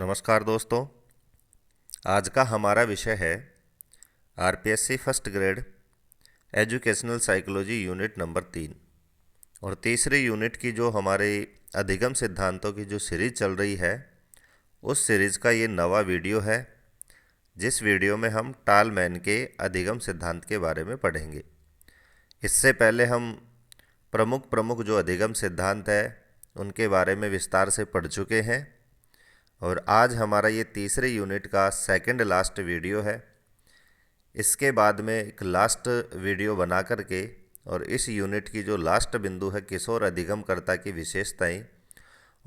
नमस्कार दोस्तों। आज का हमारा विषय है RPSC first grade educational psychology unit number 3 और तीसरे यूनिट की जो हमारे अधिगम सिद्धांतों की जो सीरीज चल रही है उस सीरीज का ये नवा वीडियो है, जिस वीडियो में हम टालमैन के अधिगम सिद्धांत के बारे में पढ़ेंगे। इससे पहले हम प्रमुख प्रमुख जो अधिगम सिद्धांत है उनके बारे में विस्तार से पढ़ चुके हैं और आज हमारा ये तीसरे यूनिट का सेकंड लास्ट वीडियो है। इसके बाद में एक लास्ट वीडियो बना करके और इस यूनिट की जो लास्ट बिंदु है किशोर अधिगमकर्ता की विशेषताएं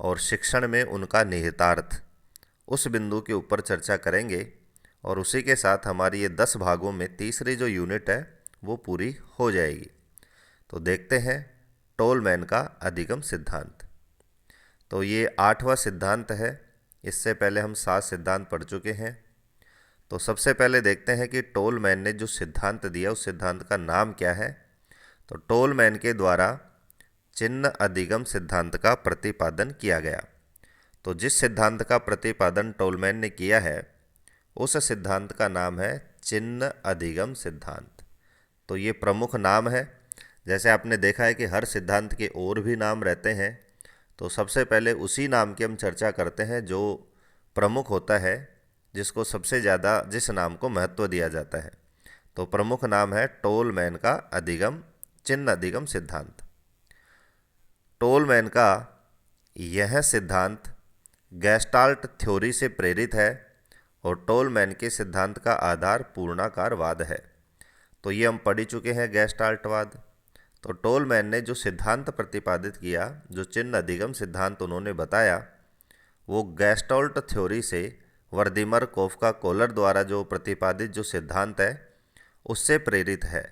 और शिक्षण में उनका निहितार्थ, उस बिंदु के ऊपर चर्चा करेंगे और उसी के साथ हमारी ये 10 भागों में तीसरी जो यूनिट है वो पूरी हो जाएगी। तो देखते हैं टोलमैन का अधिगम सिद्धांत। तो ये 8वां सिद्धांत है। इससे पहले हम 7 सिद्धांत पढ़ चुके हैं। तो सबसे पहले देखते हैं कि टोलमैन ने जो सिद्धांत दिया उस सिद्धांत का नाम क्या है। तो टोलमैन के द्वारा चिन्ह अधिगम सिद्धांत का प्रतिपादन किया गया। तो जिस सिद्धांत का प्रतिपादन टोलमैन ने किया है उस सिद्धांत का नाम है चिन्ह अधिगम सिद्धांत। तो ये प्रमुख नाम है। जैसे आपने देखा है कि हर सिद्धांत के और भी नाम रहते हैं, तो सबसे पहले उसी नाम की हम चर्चा करते हैं जो प्रमुख होता है, जिसको सबसे ज़्यादा जिस नाम को महत्व दिया जाता है। तो प्रमुख नाम है टोलमैन का चिन्ह अधिगम सिद्धांत। टोलमैन का यह सिद्धांत गैस्टाल्ट थ्योरी से प्रेरित है और टोलमैन के सिद्धांत का आधार पूर्णाकारवाद है। तो ये हम पढ़ चुके हैं गैस्टाल्टवाद। तो टोलमैन ने जो सिद्धांत प्रतिपादित किया, जो चिन्ह अधिगम सिद्धांत उन्होंने बताया, वो गैस्टाल्ट थ्योरी से वर्दिमर कोफका कोलर द्वारा जो प्रतिपादित जो सिद्धांत है उससे प्रेरित है।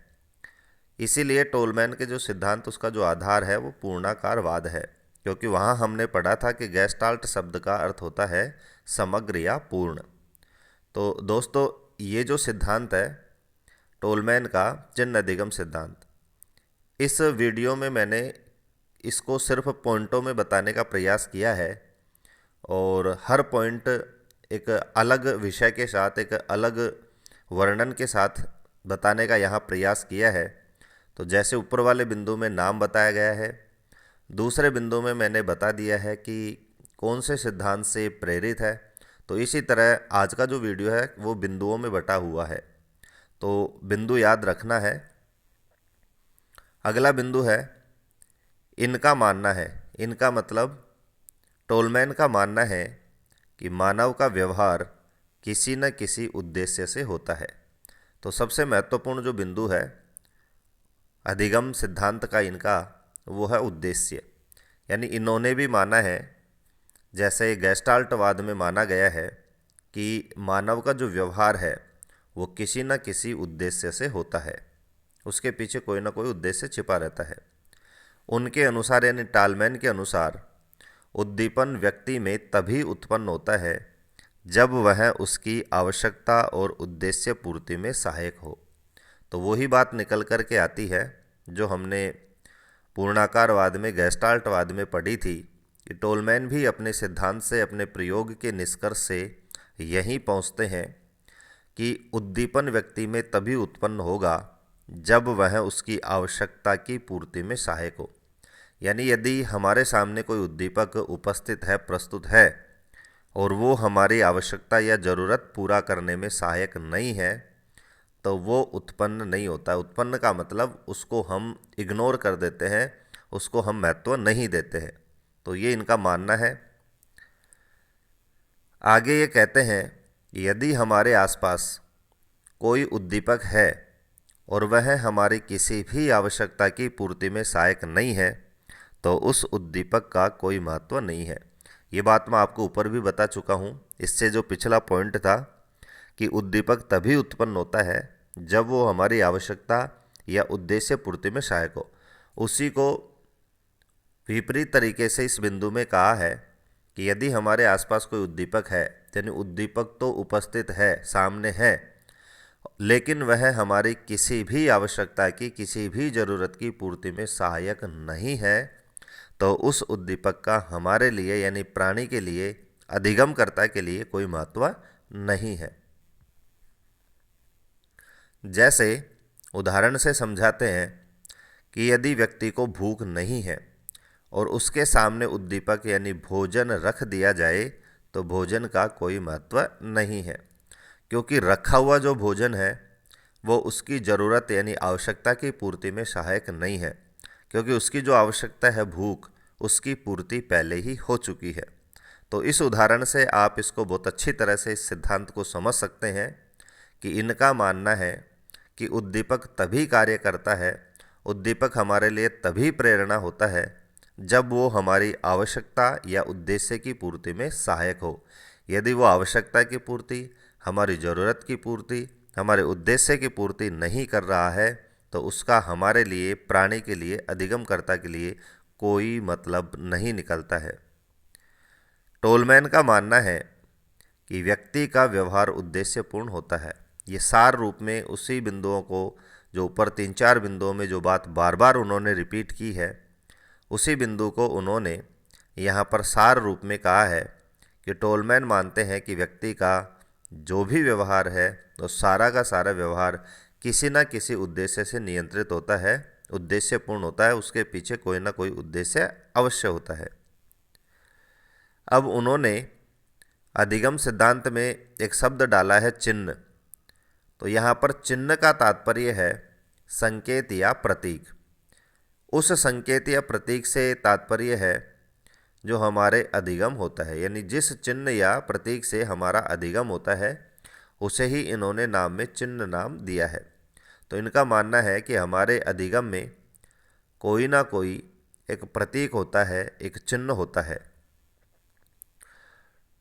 इसीलिए टोलमैन के जो सिद्धांत उसका जो आधार है वो पूर्णाकारवाद है, क्योंकि वहाँ हमने पढ़ा था कि गैस्टाल्ट शब्द का अर्थ होता है समग्र या पूर्ण। तो दोस्तों ये जो सिद्धांत है टोलमैन का चिन्ह अधिगम सिद्धांत, इस वीडियो में मैंने इसको सिर्फ पॉइंटों में बताने का प्रयास किया है और हर पॉइंट एक अलग विषय के साथ, एक अलग वर्णन के साथ बताने का यहाँ प्रयास किया है। तो जैसे ऊपर वाले बिंदु में नाम बताया गया है, दूसरे बिंदु में मैंने बता दिया है कि कौन से सिद्धांत से प्रेरित है। तो इसी तरह आज का जो वीडियो है वो बिंदुओं में बटा हुआ है, तो बिंदु याद रखना है। अगला बिंदु है इनका मानना है। इनका मतलब टोलमैन का मानना है कि मानव का व्यवहार किसी न किसी उद्देश्य से होता है। तो सबसे महत्वपूर्ण जो बिंदु है अधिगम सिद्धांत का इनका, वो है उद्देश्य। यानी इन्होंने भी माना है, जैसे गैस्टाल्टवाद में माना गया है कि मानव का जो व्यवहार है वो किसी न किसी उद्देश्य से होता है, उसके पीछे कोई ना कोई उद्देश्य छिपा रहता है। उनके अनुसार यानी टालमैन के अनुसार उद्दीपन व्यक्ति में तभी उत्पन्न होता है जब वह उसकी आवश्यकता और उद्देश्य पूर्ति में सहायक हो। तो वही बात निकल कर के आती है जो हमने पूर्णाकारवाद में, गैस्टाल्टवाद में पढ़ी थी कि टोलमैन भी अपने सिद्धांत से, अपने प्रयोग के निष्कर्ष से यहीं पहुंचते हैं कि उद्दीपन व्यक्ति में तभी उत्पन्न होगा जब वह उसकी आवश्यकता की पूर्ति में सहायक हो। यानी यदि हमारे सामने कोई उद्दीपक उपस्थित है, प्रस्तुत है, और वो हमारी आवश्यकता या ज़रूरत पूरा करने में सहायक नहीं है, तो वो उत्पन्न नहीं होता। उत्पन्न का मतलब उसको हम इग्नोर कर देते हैं, उसको हम महत्व नहीं देते हैं। तो ये इनका मानना है। आगे ये कहते हैं यदि हमारे आसपास कोई उद्दीपक है और वह हमारी किसी भी आवश्यकता की पूर्ति में सहायक नहीं है, तो उस उद्दीपक का कोई महत्व नहीं है। ये बात मैं आपको ऊपर भी बता चुका हूँ। इससे जो पिछला पॉइंट था कि उद्दीपक तभी उत्पन्न होता है जब वो हमारी आवश्यकता या उद्देश्य पूर्ति में सहायक हो, उसी को विपरीत तरीके से इस बिंदु में कहा है कि यदि हमारे आसपास कोई उद्दीपक है, यानी उद्दीपक तो उपस्थित है, सामने है, लेकिन वह हमारी किसी भी आवश्यकता की, किसी भी ज़रूरत की पूर्ति में सहायक नहीं है, तो उस उद्दीपक का हमारे लिए यानी प्राणी के लिए अधिगमकर्ता के लिए कोई महत्व नहीं है। जैसे उदाहरण से समझाते हैं कि यदि व्यक्ति को भूख नहीं है और उसके सामने उद्दीपक यानी भोजन रख दिया जाए तो भोजन का कोई महत्व नहीं है, क्योंकि रखा हुआ जो भोजन है वो उसकी ज़रूरत यानी आवश्यकता की पूर्ति में सहायक नहीं है, क्योंकि उसकी जो आवश्यकता है भूख, उसकी पूर्ति पहले ही हो चुकी है। तो इस उदाहरण से आप इसको बहुत अच्छी तरह से इस सिद्धांत को समझ सकते हैं कि इनका मानना है कि उद्दीपक तभी कार्य करता है, उद्दीपक हमारे लिए तभी प्रेरणा होता है जब वो हमारी आवश्यकता या उद्देश्य की पूर्ति में सहायक हो। यदि वो आवश्यकता की पूर्ति, हमारी ज़रूरत की पूर्ति, हमारे उद्देश्य की पूर्ति नहीं कर रहा है तो उसका हमारे लिए, प्राणी के लिए, अधिगमकर्ता के लिए कोई मतलब नहीं निकलता है। टोलमैन का मानना है कि व्यक्ति का व्यवहार उद्देश्यपूर्ण होता है। ये सार रूप में उसी बिंदुओं को, जो ऊपर 3-4 बिंदुओं में जो बात बार बार उन्होंने रिपीट की है, उसी बिंदु को उन्होंने यहाँ पर सार रूप में कहा है कि टोलमैन मानते हैं कि व्यक्ति का जो भी व्यवहार है तो सारा का सारा व्यवहार किसी न किसी उद्देश्य से नियंत्रित होता है, उद्देश्यपूर्ण होता है, उसके पीछे कोई ना कोई उद्देश्य अवश्य होता है। अब उन्होंने अधिगम सिद्धांत में एक शब्द डाला है चिन्ह। तो यहाँ पर चिन्ह का तात्पर्य है संकेत या प्रतीक। उस संकेत या प्रतीक से तात्पर्य है जो हमारे अधिगम होता है, यानी जिस चिन्ह या प्रतीक से हमारा अधिगम होता है उसे ही इन्होंने नाम में चिन्ह नाम दिया है। तो इनका मानना है कि हमारे अधिगम में कोई ना कोई एक प्रतीक होता है, एक चिन्ह होता है।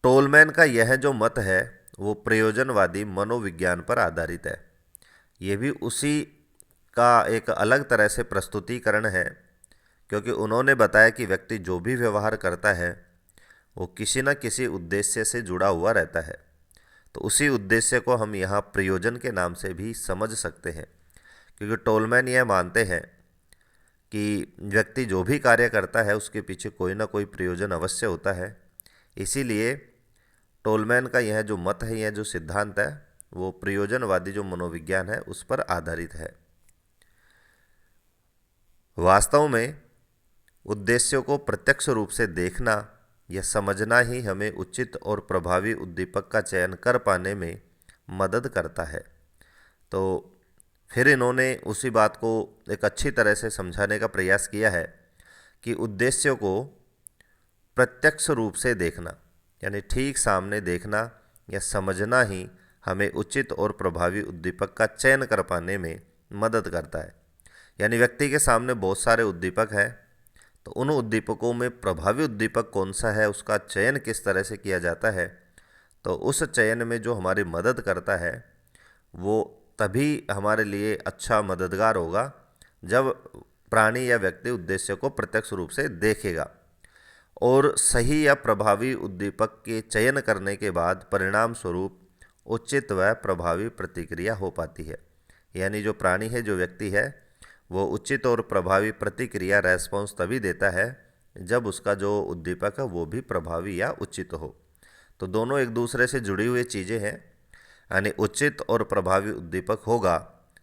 टोलमैन का यह जो मत है वो प्रयोजनवादी मनोविज्ञान पर आधारित है। ये भी उसी का एक अलग तरह से प्रस्तुतिकरण है, क्योंकि उन्होंने बताया कि व्यक्ति जो भी व्यवहार करता है वो किसी न किसी उद्देश्य से जुड़ा हुआ रहता है। तो उसी उद्देश्य को हम यहाँ प्रयोजन के नाम से भी समझ सकते हैं, क्योंकि टोलमैन यह मानते हैं कि व्यक्ति जो भी कार्य करता है उसके पीछे कोई ना कोई प्रयोजन अवश्य होता है। इसीलिए टोलमैन का यह जो मत है, यह जो सिद्धांत है, वो प्रयोजनवादी जो मनोविज्ञान है उस पर आधारित है। वास्तव में उद्देश्यों को प्रत्यक्ष रूप से देखना या समझना ही हमें उचित और प्रभावी उद्दीपक का चयन कर पाने में मदद करता है। तो फिर इन्होंने उसी बात को एक अच्छी तरह से समझाने का प्रयास किया है कि उद्देश्यों को प्रत्यक्ष रूप से देखना, यानी ठीक सामने देखना या समझना ही हमें उचित और प्रभावी उद्दीपक का चयन कर पाने में मदद करता है। यानी व्यक्ति के सामने बहुत सारे उद्दीपक हैं, तो उन उद्दीपकों में प्रभावी उद्दीपक कौन सा है, उसका चयन किस तरह से किया जाता है, तो उस चयन में जो हमारी मदद करता है वो तभी हमारे लिए अच्छा मददगार होगा जब प्राणी या व्यक्ति उद्देश्य को प्रत्यक्ष रूप से देखेगा। और सही या प्रभावी उद्दीपक के चयन करने के बाद परिणाम स्वरूप उचित व प्रभावी प्रतिक्रिया हो पाती है। यानी जो प्राणी है, जो व्यक्ति है, वो उचित और प्रभावी प्रतिक्रिया रेस्पॉन्स तभी देता है जब उसका जो उद्दीपक है वो भी प्रभावी या उचित हो। तो दोनों एक दूसरे से जुड़ी हुई चीज़ें हैं। यानी उचित और प्रभावी उद्दीपक होगा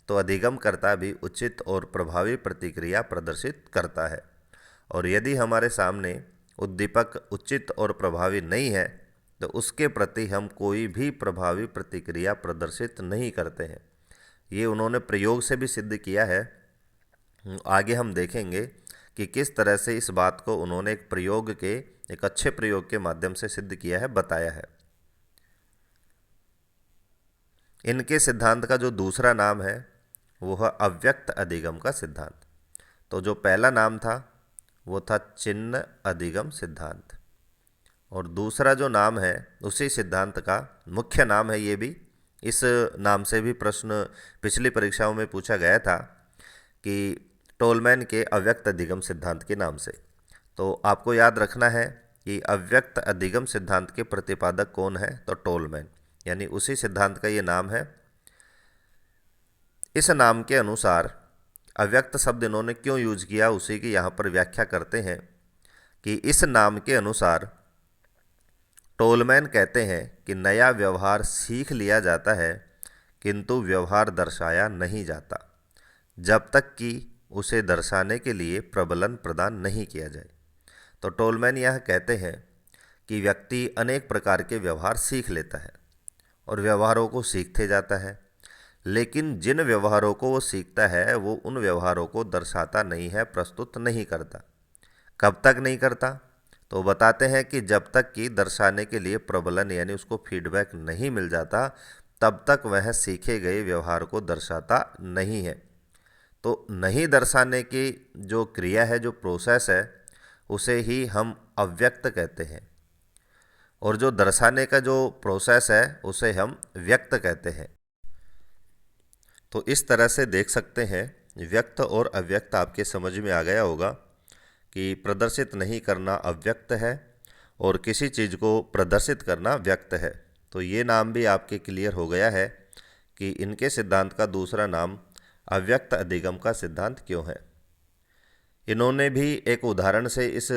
तो अधिगमकर्ता भी उचित और प्रभावी प्रतिक्रिया प्रदर्शित करता है। और यदि हमारे सामने उद्दीपक उचित और प्रभावी नहीं है तो उसके प्रति हम कोई भी प्रभावी प्रतिक्रिया प्रदर्शित नहीं करते हैं। ये उन्होंने प्रयोग से भी सिद्ध किया है। आगे हम देखेंगे कि किस तरह से इस बात को उन्होंने एक प्रयोग के, एक अच्छे प्रयोग के माध्यम से सिद्ध किया है, बताया है। इनके सिद्धांत का जो दूसरा नाम है वो है अव्यक्त अधिगम का सिद्धांत। तो जो पहला नाम था वो था चिन्ह अधिगम सिद्धांत, और दूसरा जो नाम है उसी सिद्धांत का मुख्य नाम है, ये भी इस नाम से भी प्रश्न पिछली परीक्षाओं में पूछा गया था कि टोलमैन के अव्यक्त अधिगम सिद्धांत के नाम से। तो आपको याद रखना है कि अव्यक्त अधिगम सिद्धांत के प्रतिपादक कौन है, तो टोलमैन, यानी उसी सिद्धांत का ये नाम है। इस नाम के अनुसार अव्यक्त शब्द इन्होंने क्यों यूज किया उसी की यहाँ पर व्याख्या करते हैं कि इस नाम के अनुसार टोलमैन कहते हैं कि नया व्यवहार सीख लिया जाता है किंतु व्यवहार दर्शाया नहीं जाता जब तक कि उसे दर्शाने के लिए प्रबलन प्रदान नहीं किया जाए। तो टोलमैन यह कहते हैं कि व्यक्ति अनेक प्रकार के व्यवहार सीख लेता है और व्यवहारों को सीखते जाता है, लेकिन जिन व्यवहारों को वो सीखता है वो उन व्यवहारों को दर्शाता नहीं है, प्रस्तुत नहीं करता। कब तक नहीं करता? तो बताते हैं कि जब तक कि दर्शाने के लिए प्रबलन यानी उसको फीडबैक नहीं मिल जाता तब तक वह सीखे गए व्यवहार को दर्शाता नहीं है। तो नहीं दर्शाने की जो क्रिया है, जो प्रोसेस है, उसे ही हम अव्यक्त कहते हैं और जो दर्शाने का जो प्रोसेस है उसे हम व्यक्त कहते हैं। तो इस तरह से देख सकते हैं, व्यक्त और अव्यक्त आपके समझ में आ गया होगा कि प्रदर्शित नहीं करना अव्यक्त है और किसी चीज़ को प्रदर्शित करना व्यक्त है। तो ये नाम भी आपके क्लियर हो गया है कि इनके सिद्धांत का दूसरा नाम अव्यक्त अधिगम का सिद्धांत क्यों है। इन्होंने भी एक उदाहरण से इस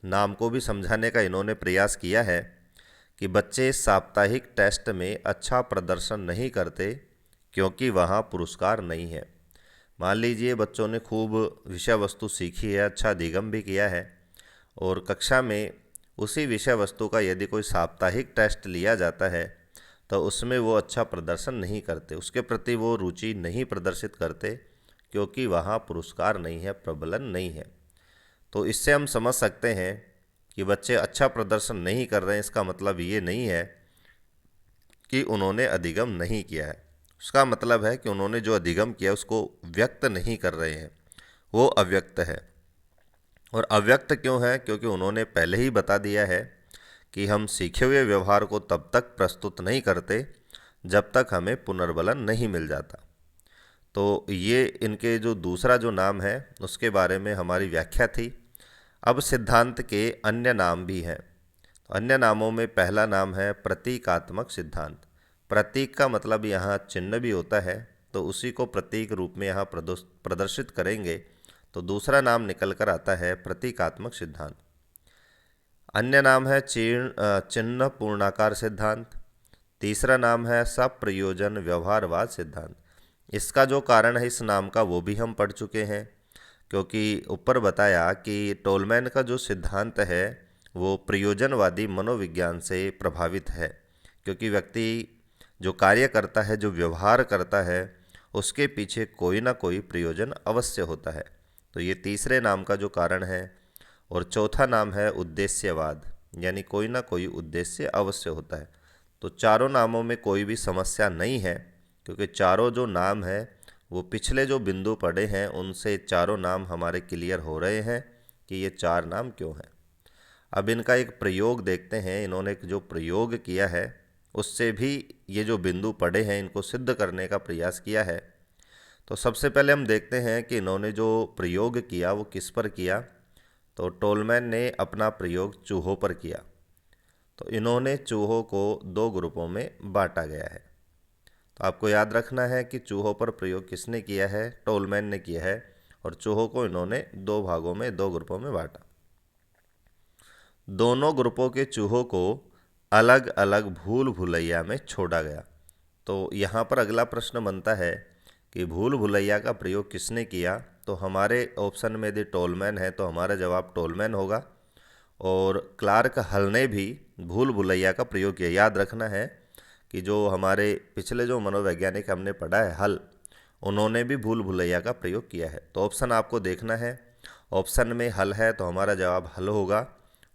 नाम को भी समझाने का इन्होंने प्रयास किया है कि बच्चे साप्ताहिक टेस्ट में अच्छा प्रदर्शन नहीं करते क्योंकि वहाँ पुरस्कार नहीं है। मान लीजिए बच्चों ने खूब विषय वस्तु सीखी है, अच्छा अधिगम भी किया है और कक्षा में उसी विषय वस्तु का यदि कोई साप्ताहिक टेस्ट लिया जाता है तो उसमें वो अच्छा प्रदर्शन नहीं करते, उसके प्रति वो रुचि नहीं प्रदर्शित करते क्योंकि वहाँ पुरस्कार नहीं है, प्रबलन नहीं है। तो इससे हम समझ सकते हैं कि बच्चे अच्छा प्रदर्शन नहीं कर रहे हैं, इसका मतलब ये नहीं है कि उन्होंने अधिगम नहीं किया है। उसका मतलब है कि उन्होंने जो अधिगम किया उसको व्यक्त नहीं कर रहे हैं, वो अव्यक्त है। और अव्यक्त क्यों है? क्योंकि उन्होंने पहले ही बता दिया है कि हम सीखे हुए व्यवहार को तब तक प्रस्तुत नहीं करते जब तक हमें पुनर्बलन नहीं मिल जाता। तो ये इनके जो दूसरा जो नाम है उसके बारे में हमारी व्याख्या थी। अब सिद्धांत के अन्य नाम भी हैं। तो अन्य नामों में पहला नाम है प्रतीकात्मक सिद्धांत। प्रतीक का मतलब यहाँ चिन्ह भी होता है, तो उसी को प्रतीक रूप में यहाँ प्रदर्शित करेंगे तो दूसरा नाम निकल कर आता है प्रतीकात्मक सिद्धांत। अन्य नाम है चिन्ह पूर्णाकार सिद्धांत। तीसरा नाम है सप्रयोजन व्यवहारवाद सिद्धांत। इसका जो कारण है इस नाम का वो भी हम पढ़ चुके हैं, क्योंकि ऊपर बताया कि टोलमैन का जो सिद्धांत है वो प्रयोजनवादी मनोविज्ञान से प्रभावित है, क्योंकि व्यक्ति जो कार्य करता है, जो व्यवहार करता है, उसके पीछे कोई ना कोई प्रयोजन अवश्य होता है। तो ये तीसरे नाम का जो कारण है। और चौथा नाम है उद्देश्यवाद, यानी कोई ना कोई उद्देश्य अवश्य होता है। तो चारों नामों में कोई भी समस्या नहीं है, क्योंकि चारों जो नाम है वो पिछले जो बिंदु पढ़े हैं उनसे चारों नाम हमारे क्लियर हो रहे हैं कि ये चार नाम क्यों हैं। अब इनका एक प्रयोग देखते हैं। इन्होंने जो प्रयोग किया है उससे भी ये जो बिंदु पढ़े हैं इनको सिद्ध करने का प्रयास किया है। तो सबसे पहले हम देखते हैं कि इन्होंने जो प्रयोग किया वो किस पर किया। तो टोलमैन ने अपना प्रयोग चूहों पर किया। तो इन्होंने चूहों को दो ग्रुपों में बांटा गया है। तो आपको याद रखना है कि चूहों पर प्रयोग किसने किया है? टोलमैन ने किया है। और चूहों को इन्होंने दो भागों में, दो ग्रुपों में बांटा। दोनों ग्रुपों के चूहों को अलग अलग भूल भुलैया में छोड़ा गया। तो यहाँ पर अगला प्रश्न बनता है कि भूल भुलैया का प्रयोग किसने किया? तो हमारे ऑप्शन में यदि टोलमैन है तो हमारा जवाब टोलमैन होगा। और क्लार्क हल ने भी भूल भुलैया का प्रयोग किया। याद रखना है कि जो हमारे पिछले जो मनोवैज्ञानिक हमने पढ़ा है हल, उन्होंने भी भूल भुलैया का प्रयोग किया है। तो ऑप्शन आपको देखना है। ऑप्शन में हल है तो हमारा जवाब हल होगा,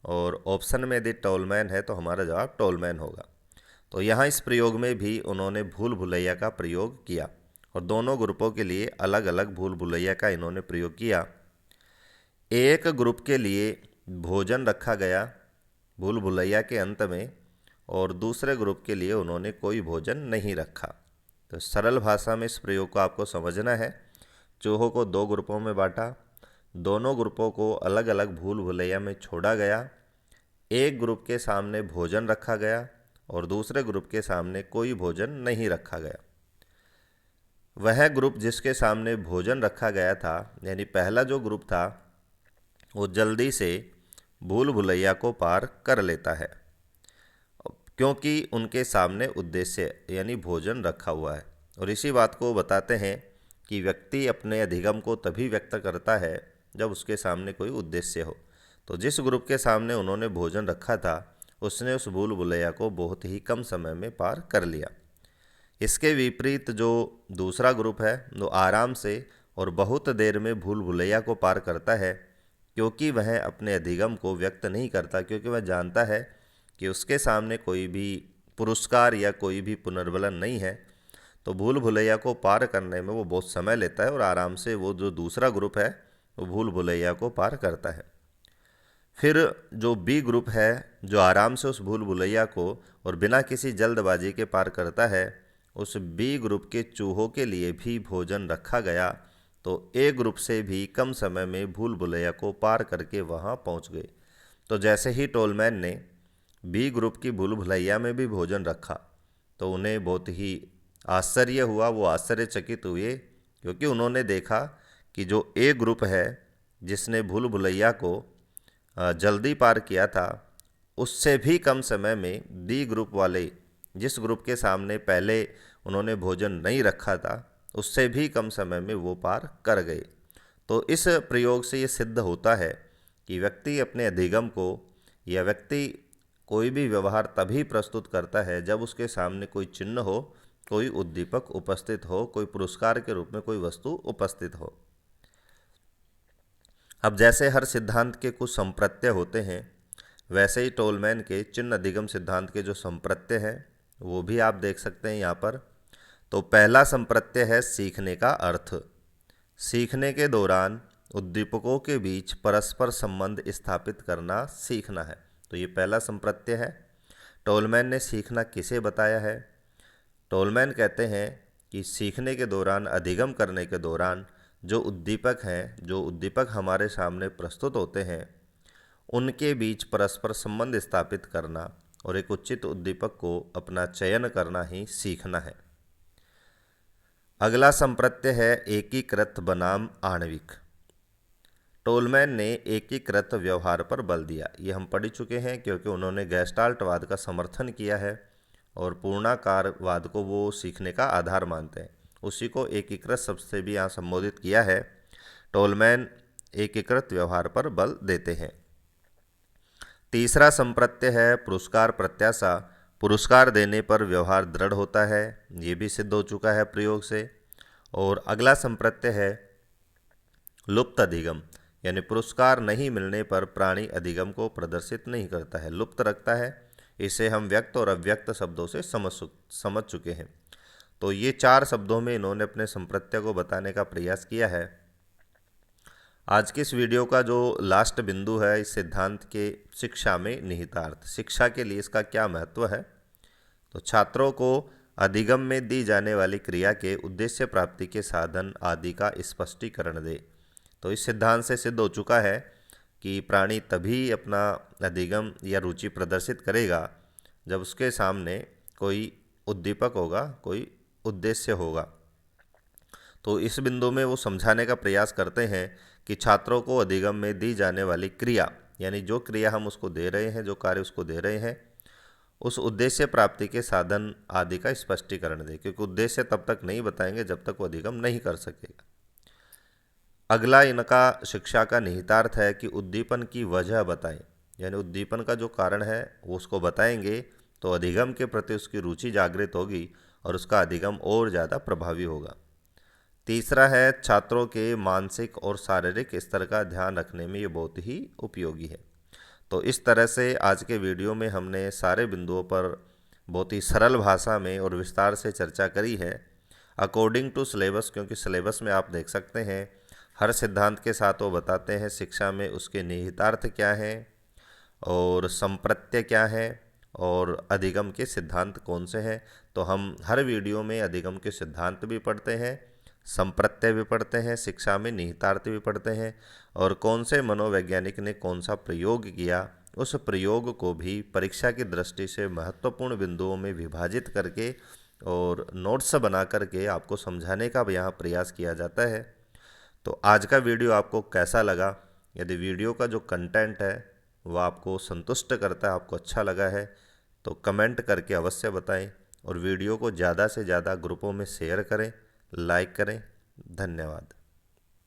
और ऑप्शन में यदि टोलमैन है तो हमारा जवाब टोलमैन होगा। तो यहाँ इस प्रयोग में भी उन्होंने भूल भुलैया का प्रयोग किया और दोनों ग्रुपों के लिए अलग अलग भूल भुलैया का इन्होंने प्रयोग किया। एक ग्रुप के लिए भोजन रखा गया भूल भुलैया के अंत में, और दूसरे ग्रुप के लिए उन्होंने कोई भोजन नहीं रखा। तो सरल भाषा में इस प्रयोग को आपको समझना है। चूहों को दो ग्रुपों में बांटा, दोनों ग्रुपों को अलग अलग भूल भुलैया में छोड़ा गया। एक ग्रुप के सामने भोजन रखा गया और दूसरे ग्रुप के सामने कोई भोजन नहीं रखा गया। वह ग्रुप जिसके सामने भोजन रखा गया था, यानी पहला जो ग्रुप था, वो जल्दी से भूल भुलैया को पार कर लेता है। क्योंकि उनके सामने उद्देश्य यानी भोजन रखा हुआ है। और इसी बात को बताते हैं कि व्यक्ति अपने अधिगम को तभी व्यक्त करता है जब उसके सामने कोई उद्देश्य हो। तो जिस ग्रुप के सामने उन्होंने भोजन रखा था उसने उस भूल भुलैया को बहुत ही कम समय में पार कर लिया। इसके विपरीत जो दूसरा ग्रुप है वो आराम से और बहुत देर में भूल भुलैया को पार करता है, क्योंकि वह अपने अधिगम को व्यक्त नहीं करता, क्योंकि वह जानता है कि उसके सामने कोई भी पुरस्कार या कोई भी पुनर्बलन नहीं है। तो भूल भुलैया को पार करने में वो बहुत समय लेता है और आराम से वो जो दूसरा ग्रुप है वो भूल भुलैया को पार करता है। फिर जो बी ग्रुप है जो आराम से उस भूल भुलैया को और बिना किसी जल्दबाजी के पार करता है, उस बी ग्रुप के चूहों के लिए भी भोजन रखा गया, तो ए ग्रुप से भी कम समय में भूल भुलैया को पार करके वहाँ पहुँच गए। तो जैसे ही टोलमैन ने बी ग्रुप की भूल भुलैया में भी भोजन रखा तो उन्हें बहुत ही आश्चर्य हुआ, वो आश्चर्यचकित हुए, क्योंकि उन्होंने देखा कि जो ए ग्रुप है जिसने भूल भुलैया को जल्दी पार किया था, उससे भी कम समय में डी ग्रुप वाले जिस ग्रुप के सामने पहले उन्होंने भोजन नहीं रखा था उससे भी कम समय में वो पार कर गए। तो इस प्रयोग से ये सिद्ध होता है कि व्यक्ति अपने अधिगम को या व्यक्ति कोई भी व्यवहार तभी प्रस्तुत करता है जब उसके सामने कोई चिन्ह हो, कोई उद्दीपक उपस्थित हो, कोई पुरस्कार के रूप में कोई वस्तु उपस्थित हो। अब जैसे हर सिद्धांत के कुछ संप्रत्यय होते हैं, वैसे ही टोलमैन के चिन्ह अधिगम सिद्धांत के जो संप्रत्यय हैं वो भी आप देख सकते हैं यहाँ पर। तो पहला संप्रत्यय है सीखने का अर्थ। सीखने के दौरान उद्दीपकों के बीच परस्पर संबंध स्थापित करना सीखना है। तो ये पहला संप्रत्यय है। टोलमैन ने सीखना किसे बताया है? टोलमैन कहते हैं कि सीखने के दौरान, अधिगम करने के दौरान जो उद्दीपक हैं, जो उद्दीपक हमारे सामने प्रस्तुत होते हैं, उनके बीच परस्पर संबंध स्थापित करना और एक उचित उद्दीपक को अपना चयन करना ही सीखना है। अगला संप्रत्यय है एकीकृत बनाम आणविक। टोलमैन ने एकीकृत व्यवहार पर बल दिया। ये हम पढ़ चुके हैं, क्योंकि उन्होंने गैस्टाल्टवाद का समर्थन किया है और पूर्णाकारवाद को वो सीखने का आधार मानते हैं। उसी को एकीकृत शब्द से भी यहाँ संबोधित किया है। टोलमैन एकीकृत व्यवहार पर बल देते हैं। तीसरा संप्रत्यय है पुरस्कार प्रत्याशा। पुरस्कार देने पर व्यवहार दृढ़ होता है, ये भी सिद्ध हो चुका है प्रयोग से। और अगला संप्रत्यय है लुप्त अधिगम, यानी पुरस्कार नहीं मिलने पर प्राणी अधिगम को प्रदर्शित नहीं करता है, लुप्त रखता है। इसे हम व्यक्त और अव्यक्त शब्दों से समझ चुके हैं। तो ये 4 शब्दों में इन्होंने अपने संप्रत्यय को बताने का प्रयास किया है। आज की इस वीडियो का जो लास्ट बिंदु है इस सिद्धांत के शिक्षा में निहितार्थ, शिक्षा के लिए इसका क्या महत्व है। तो छात्रों को अधिगम में दी जाने वाली क्रिया के उद्देश्य प्राप्ति के साधन आदि का स्पष्टीकरण दे। तो इस सिद्धांत से सिद्ध हो चुका है कि प्राणी तभी अपना अधिगम या रुचि प्रदर्शित करेगा जब उसके सामने कोई उद्दीपक होगा, कोई उद्देश्य होगा। तो इस बिंदु में वो समझाने का प्रयास करते हैं कि छात्रों को अधिगम में दी जाने वाली क्रिया, यानी जो क्रिया हम उसको दे रहे हैं, जो कार्य उसको दे रहे हैं, उस उद्देश्य प्राप्ति के साधन आदि का स्पष्टीकरण दे, क्योंकि उद्देश्य तब तक नहीं बताएंगे जब तक वो अधिगम नहीं कर सकेगा। अगला इनका शिक्षा का निहितार्थ है कि उद्दीपन की वजह बताएं, यानी उद्दीपन का जो कारण है वो उसको बताएंगे तो अधिगम के प्रति उसकी रुचि जागृत होगी और उसका अधिगम और ज़्यादा प्रभावी होगा। तीसरा है छात्रों के मानसिक और शारीरिक स्तर का ध्यान रखने में ये बहुत ही उपयोगी है। तो इस तरह से आज के वीडियो में हमने सारे बिंदुओं पर बहुत ही सरल भाषा में और विस्तार से चर्चा करी है अकॉर्डिंग टू सिलेबस, क्योंकि सिलेबस में आप देख सकते हैं हर सिद्धांत के साथ वो बताते हैं शिक्षा में उसके निहितार्थ क्या हैं और संप्रत्यय क्या है और अधिगम के सिद्धांत कौन से हैं। तो हम हर वीडियो में अधिगम के सिद्धांत भी पढ़ते हैं, संप्रत्यय भी पढ़ते हैं, शिक्षा में निहितार्थ भी पढ़ते हैं और कौन से मनोवैज्ञानिक ने कौन सा प्रयोग किया उस प्रयोग को भी परीक्षा की दृष्टि से महत्वपूर्ण बिंदुओं में विभाजित करके और नोट्स बना करके आपको समझाने का यहाँ प्रयास किया जाता है। तो आज का वीडियो आपको कैसा लगा? यदि वीडियो का जो कंटेंट है वह आपको संतुष्ट करता है, आपको अच्छा लगा है, तो कमेंट करके अवश्य बताएं और वीडियो को ज़्यादा से ज़्यादा ग्रुपों में शेयर करें, लाइक करें। धन्यवाद।